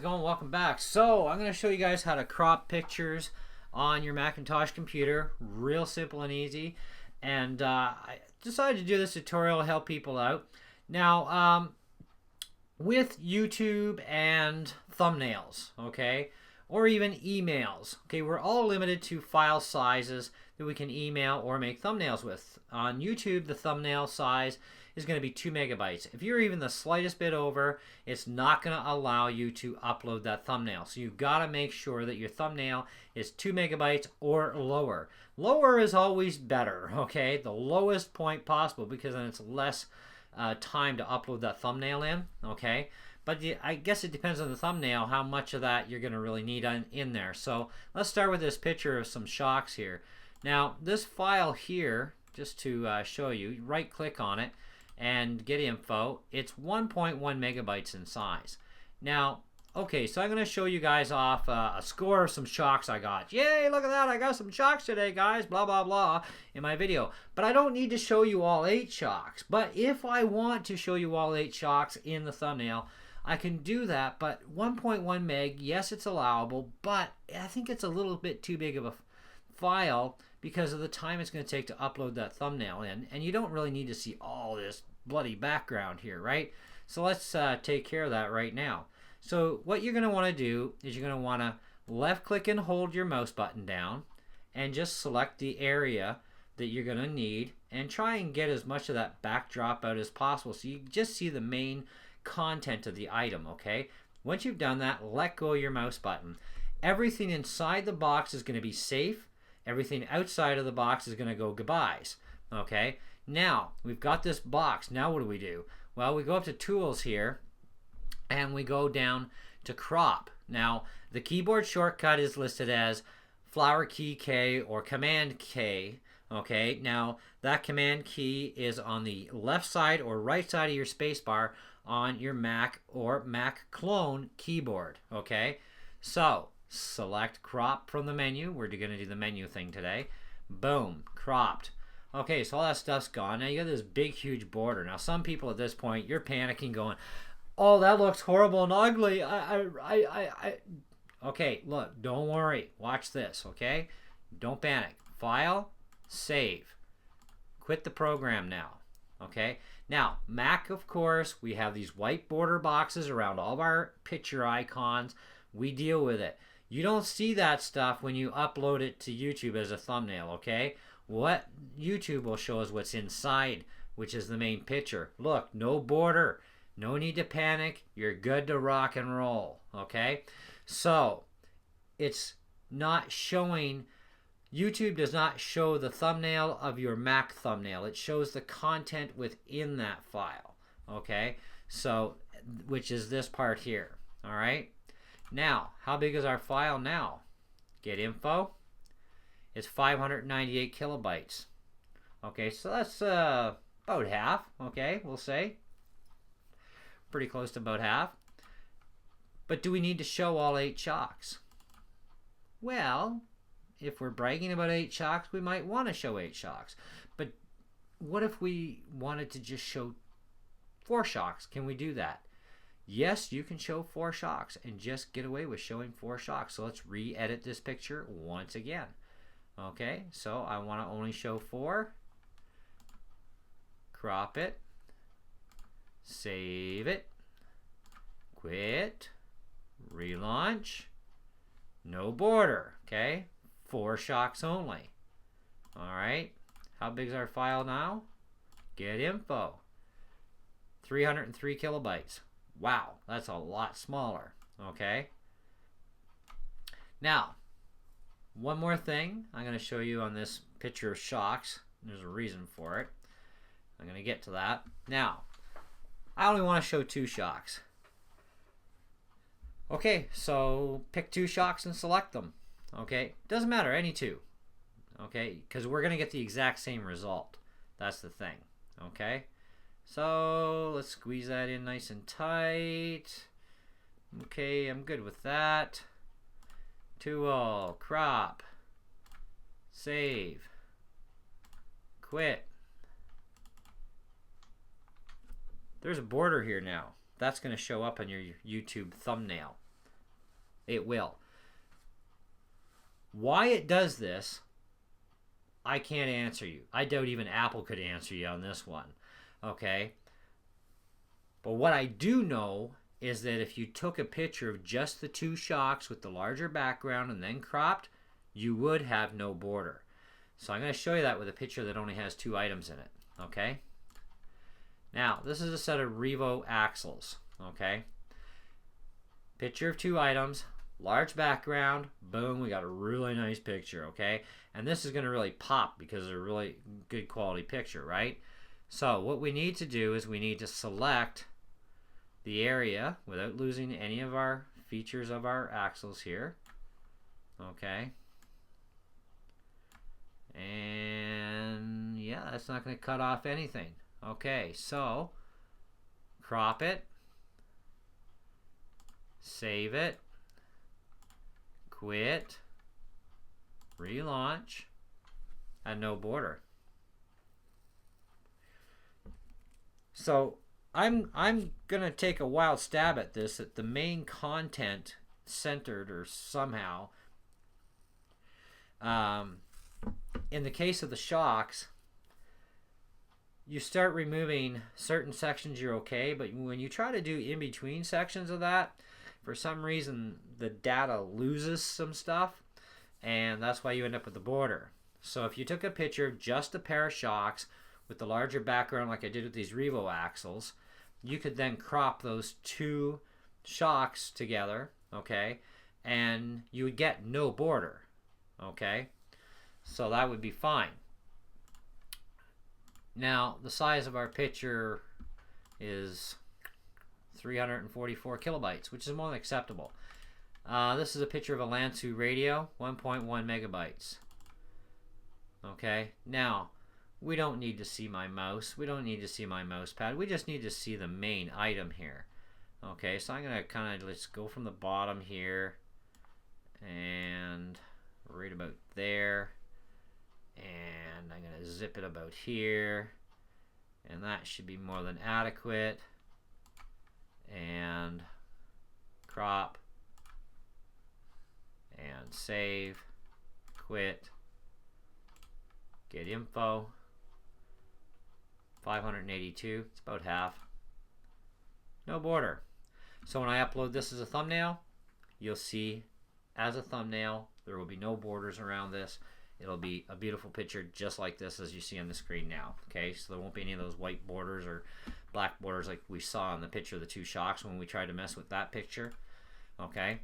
going? Welcome back. So I'm going to show you guys how to crop pictures on your Macintosh computer. Real simple and easy. And I decided to do this tutorial to help people out. Now, with YouTube and thumbnails, okay, or even emails, okay, we're all limited to file sizes that we can email or make thumbnails with. On YouTube, the thumbnail size is going to be 2 megabytes. If you're even the slightest bit over, it's not going to allow you to upload that thumbnail. So you've got to make sure that your thumbnail is 2 megabytes or lower. Lower is always better, okay? The lowest point possible, because then it's less time to upload that thumbnail in, okay? But I guess it depends on the thumbnail how much of that you're going to really need in there. So let's start with this picture of some shocks here. Now this file here, just to show you, right click on it and get info. It's 1.1 megabytes in size. Now, okay, so I'm going to show you guys off a score of some shocks I got. Yay, look at that, I got some shocks today, guys, blah, blah, blah, in my video. But I don't need to show you all 8 shocks. But if I want to show you all 8 shocks in the thumbnail, I can do that. But 1.1 meg, yes, it's allowable, but I think it's a little bit too big of a file because of the time it's going to take to upload that thumbnail in, and you don't really need to see all this bloody background here, right? So let's take care of that right now. So what you're going to want to do is you're going to want to left click and hold your mouse button down and just select the area that you're going to need and try and get as much of that backdrop out as possible so you just see the main content of the item, okay? Once you've done that, let go of your mouse button. Everything inside the box is going to be safe. Everything outside of the box is going to go goodbyes, okay? Now, we've got this box. Now what do? Well, we go up to Tools here, and we go down to Crop. Now, the keyboard shortcut is listed as flower key K or Command K, okay? Now, that Command key is on the left side or right side of your spacebar on your Mac or Mac clone keyboard, okay? So, select crop from the menu. We're going to do the menu thing today. Boom, cropped. Okay, so all that stuff's gone. Now you got this big, huge border. Now some people at this point, you're panicking going, oh, that looks horrible and ugly. Okay, look, don't worry. Watch this, okay? Don't panic. File, save. Quit the program now, okay? Now, Mac, of course, we have these white border boxes around all of our picture icons. We deal with it. You don't see that stuff when you upload it to YouTube as a thumbnail, okay? What YouTube will show is what's inside, which is the main picture. Look, no border. No need to panic. You're good to rock and roll, okay? So, it's not showing, YouTube does not show the thumbnail of your Mac thumbnail. It shows the content within that file, okay? So, which is this part here, all right? Now, how big is our file now? Get info. It's 598 kilobytes. Okay, so that's about half, okay, we'll say. Pretty close to about half. But do we need to show all 8 shocks? Well, if we're bragging about 8 shocks, we might want to show 8 shocks. But what if we wanted to just show 4 shocks? Can we do that? Yes, you can show 4 shocks and just get away with showing 4 shocks. So let's re-edit this picture once again. Okay, so I want to only show 4. Crop it. Save it. Quit. Relaunch. No border. Okay, 4 shocks only. Alright, how big is our file now? Get info. 303 kilobytes. Wow, that's a lot smaller, okay? Now, one more thing I'm going to show you on this picture of shocks. There's a reason for it. I'm going to get to that. Now, I only want to show 2 shocks. Okay, so pick 2 shocks and select them. Okay, doesn't matter, any 2. Okay, because we're going to get the exact same result. That's the thing, okay? So let's squeeze that in nice and tight. Okay, I'm good with that. Tool, crop, save, quit. There's a border here now. That's going to show up on your YouTube thumbnail. It will. Why it does this, I can't answer you. I doubt even Apple could answer you on this one. Okay? But what I do know is that if you took a picture of just the two shocks with the larger background and then cropped, you would have no border. So I'm going to show you that with a picture that only has two items in it. Okay? Now, this is a set of Revo axles. Okay? Picture of two items, large background, boom, we got a really nice picture, okay? And this is going to really pop because it's a really good quality picture, right? So what we need to do is we need to select the area without losing any of our features of our axles here, okay? And yeah, that's not going to cut off anything. Okay, so crop it, save it, quit, relaunch, and no border. So I'm gonna take a wild stab at this, at the main content centered or somehow. In the case of the shocks, you start removing certain sections, you're okay, but when you try to do in between sections of that, for some reason the data loses some stuff, and that's why you end up with the border. So if you took a picture of just a pair of shocks with the larger background like I did with these Revo axles, you could then crop those two shocks together, okay, and you would get no border, okay, so that would be fine. Now the size of our picture is 344 kilobytes, which is more than acceptable. This is a picture of a Lansu radio, 1.1 megabytes. Okay, now we don't need to see my mouse. We don't need to see my mouse pad. We just need to see the main item here. Okay, so I'm going to kind of let's go from the bottom here and right about there. And I'm going to zip it about here. And that should be more than adequate. And crop and save, quit, get info, 582, it's about half, no border. So when I upload this as a thumbnail, you'll see as a thumbnail there will be no borders around this. It'll be a beautiful picture just like this as you see on the screen now. Okay, so there won't be any of those white borders or black borders like we saw in the picture of the two shocks when we tried to mess with that picture. Okay,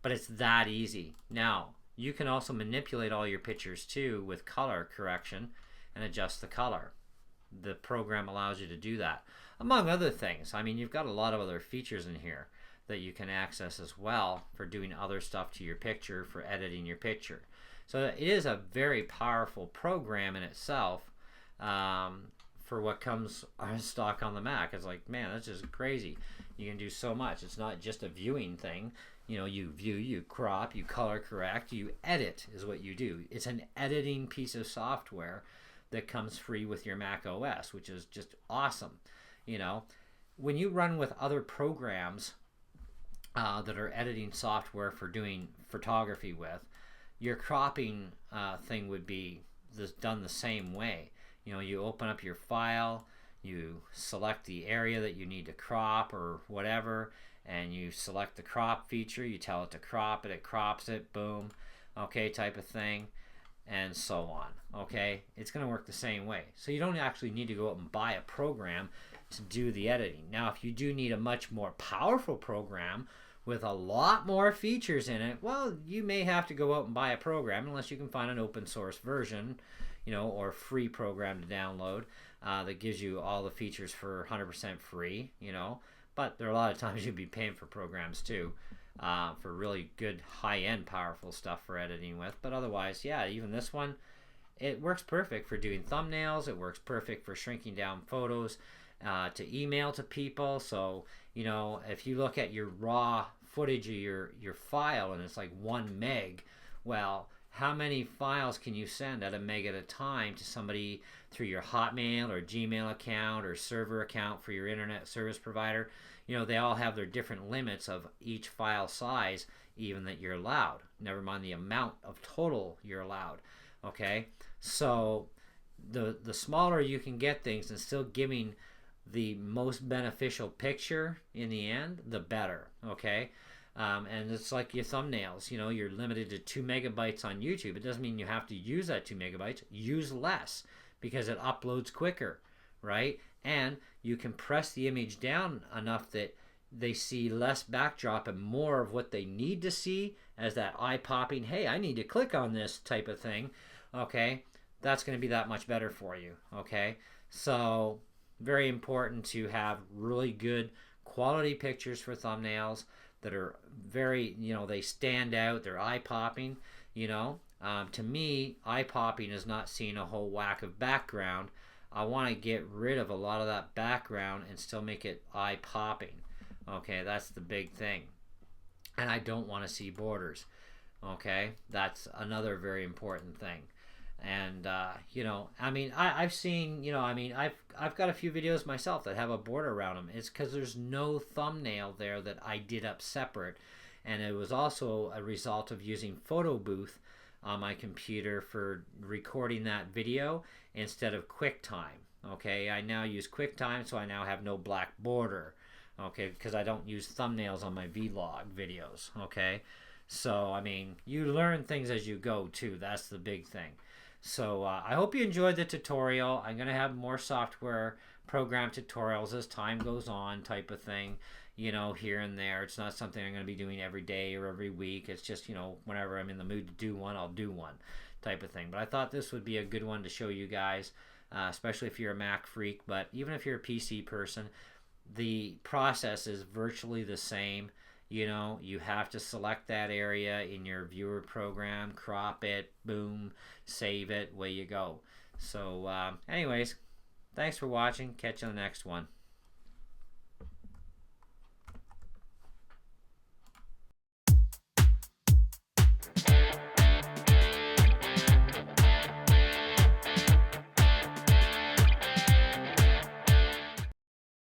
but it's that easy. Now you can also manipulate all your pictures too with color correction and adjust the color. The program allows you to do that, among other things. I mean, you've got a lot of other features in here that you can access as well for doing other stuff to your picture, for editing your picture. So it is a very powerful program in itself. For what comes on stock on the Mac, it's like, man, that's just crazy. You can do so much. It's not just a viewing thing. You know, you view, you crop, you color correct, you edit is what you do. It's an editing piece of software that comes free with your Mac OS, which is just awesome. You know, when you run with other programs that are editing software for doing photography with, your cropping thing would be done the same way. You know, you open up your file, you select the area that you need to crop or whatever, and you select the crop feature, you tell it to crop it, it crops it, boom, okay, type of thing, and so on, okay? It's going to work the same way. So you don't actually need to go out and buy a program to do the editing. Now, if you do need a much more powerful program with a lot more features in it, well, you may have to go out and buy a program unless you can find an open source version, you know, or free program to download that gives you all the features for 100% free, you know. But there are a lot of times you'd be paying for programs too, for really good high-end powerful stuff for editing with. But otherwise, yeah, even this one, it works perfect for doing thumbnails. It works perfect for shrinking down photos to email to people. So, you know, if you look at your raw footage of your file and it's like 1 meg, well, how many files can you send at a meg at a time to somebody through your Hotmail or Gmail account or server account for your internet service provider? You know, they all have their different limits of each file size, even that you're allowed. Never mind the amount of total you're allowed. Okay, so the smaller you can get things and still giving the most beneficial picture in the end, the better. Okay. And it's like your thumbnails, you know, you're limited to 2 megabytes on YouTube. It doesn't mean you have to use that 2 megabytes. Use less because it uploads quicker, right? And you can press the image down enough that they see less backdrop and more of what they need to see as that eye-popping, hey, I need to click on this type of thing, okay? That's going to be that much better for you, okay? So very important to have really good quality pictures for thumbnails that are very, you know, they stand out, they're eye-popping, you know. To me, eye-popping is not seeing a whole whack of background. I want to get rid of a lot of that background and still make it eye-popping. Okay, that's the big thing. And I don't want to see borders. Okay, that's another very important thing. And you know, I mean, I've seen, you know, I mean, I've got a few videos myself that have a border around them. It's because there's no thumbnail there that I did up separate, and it was also a result of using Photo Booth on my computer for recording that video instead of QuickTime. Okay, I now use QuickTime, so I now have no black border. Okay, because I don't use thumbnails on my vlog videos. Okay, so I mean, you learn things as you go too. That's the big thing. So I hope you enjoyed the tutorial. I'm going to have more software program tutorials as time goes on, type of thing, you know, here and there. It's not something I'm going to be doing every day or every week. It's just, you know, whenever I'm in the mood to do one, I'll do one, type of thing. But I thought this would be a good one to show you guys, especially if you're a Mac freak. But even if you're a PC person, the process is virtually the same. You know, you have to select that area in your viewer program, crop it, boom, save it, away you go. So anyways, thanks for watching. Catch you on the next one.